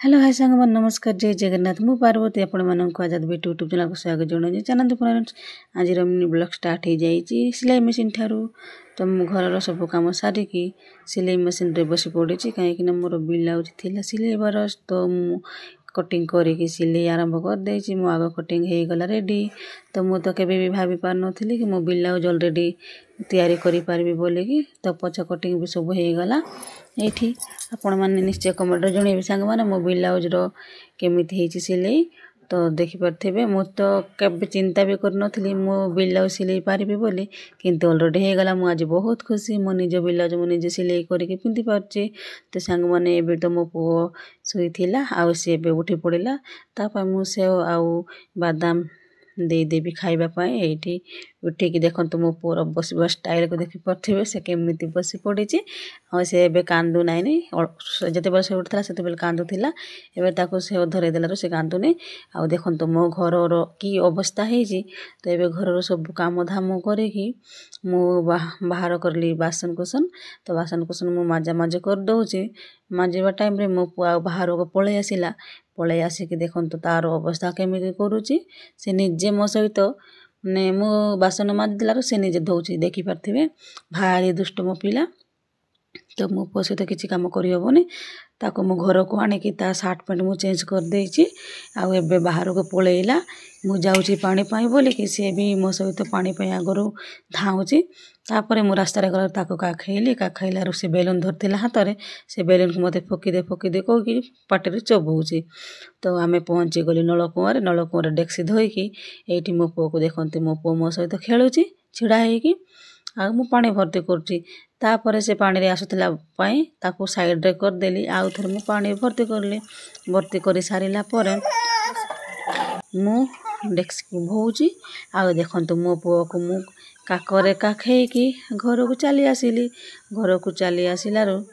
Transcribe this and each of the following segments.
Hello hi सांगमान नमस्कार जय जगन्नाथ मु पार्वती आपण मानक आजाद बेट यूट्यूब चैनल को स्वागत जणाउछि। चैनल फ्रेंड्स आज मिनी ब्लॉग स्टार्ट हो जाइछि सिलाई मशीन ठारू। तो मु घर सब काम सारिकी सिलाई मशीन रे बसी पड़ी कहीं मोर ब्लाउज थिला सिलेबार। तो मु कटिंग करिकी सिलाई आरंभ कर देछि। मो आगो कटिंग हे गला रेडी। तो मु तो केबे भी भाबी पार नथिली कि मो ब्लाउज ऑलरेडी तैयारी करि पारबी बोले कि। तो पछ कटिंग भी सब हे गला एठी। आपण माने निश्चय कमेंट जणेबे सांग माने मो ब्लाउज रो केमिति हेछि सिलाई। तो देखि परथिबे मु तो केबे चिंता भी कर नथिली मो ब्लाउज सिलाई पारबी बोले, किंतु ऑलरेडी हे गला। मु आज बहुत खुशी मो निज ब्लाउज मु निज सिलाई करिके पिंधि पारछि। तो सांग माने एबे तो मो पुओ सोइथिला आ से एबे उठी पड़िला। तापर मु सेव आउ बादाम दे देबी खाइबा पाए। एठी उठिकी देखंतु मो पुओर बसबा स्टाइल को देखि परथिबे से केमिति बसी पड़िछि। आ से एबे कांदु नाइ नै जते बेले से उठथला सेते बेले कांदु थिला। एबे ताको से धरे देलारो से कांदु नै। आ देखंतु मो घरर की अवस्था हेछि। तो एबे घरर सब काम धाम करिकी मु बाहर करली बासन कुसन। तो बासन कुसन मु माजा माजे कर दउछि। माजिबा टाइम रे मो पुआ बाहर को पळे आसिला। पळे आसिकी देखंतु तार अवस्था केमिति करूछि। से निजे मो सहित ने मु बासन माज दिलारो से निजे धौछि देखि परथिबे। भारी दुष्ट मो पिला। तो मो पुओ सहित किछि काम करि हबोनी। ताको मो घर को आनिकी ता शर्ट पैंट मु चेंज कर देछि। आ एबे बाहर को पळेइला मु जाउछि पानी पाई बोली कि से भी मो सहित पानी पाई आगरो धाउछि। तापरे मु रास्ता रे गला ताको काखैलारो से बेलून धरतिला हाथ रे। से बेलून को मते फोकी दे कोकी पाटी रे चबौछि। तो आमे पहुंची गली नलकुआर डेक्सी धोइकी एठी मो पुओ को देखंती मो पुओ मो सहित खेलुछि छिड़ा हेकी। आ मु पानी भर्ती करछि। तापरे से पानी रे आसुतला पाई ताको साइड रे कर देली। आउ थरे मु पानी भर्ती करली। भर्ती करि सारिला परे मु डेक्सी को भौछि। आ देखंतु मो पुओ को मु काकरे काखैकी घर को चली आसिली। घर को चली आसिलारो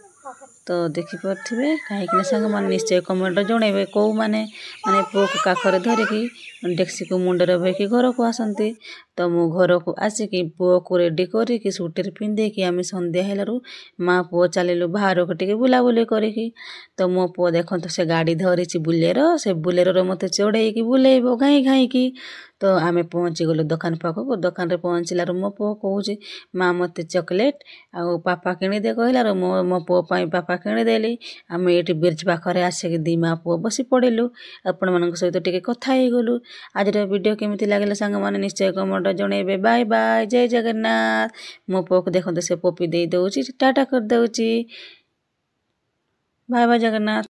तो देखि परथिबे काहेकि संग मन निश्चय कमेंट जणेबे को माने पुओ को काखरे धरिकी डेक्सी को मुंडे रे बेकी घर को आसंती। तो मु घर को आसिकी पुओ को रेडी करिकी सूटर पिंधेकी आमे संध्या हेलारू माँ पुओ चलिलु बाहर को टिके बुलाबुली करिकी। तो मो पुओ देखंतु से गाड़ी धरिछि बुलेरो। से बुलेरो रे मते चढ़ेइकी बुलेइबो घाई की। तो आमे पहुंची गलु दुकान पाखको। दुकान रे पहुंचिलारो मो पुओ कहूछि माँ मते चॉकलेट आ पापा किनि दे कहलारो मो पुओ पाई पापा किनि देली। आमे एठी ब्रिज पाखरे आसिकी दी माँ पुओ बसी पड़िलु। आपण मानक सहित टिके कथा हे गलु। आज रे वीडियो केमिति लागले संग माने निश्चय कमेंट जणेबे। बाय बाय जय जगन्नाथ। मो पुओ को देखंतु से पपी दे दउछि टाटा कर दउछि। Bye bye Jagannath.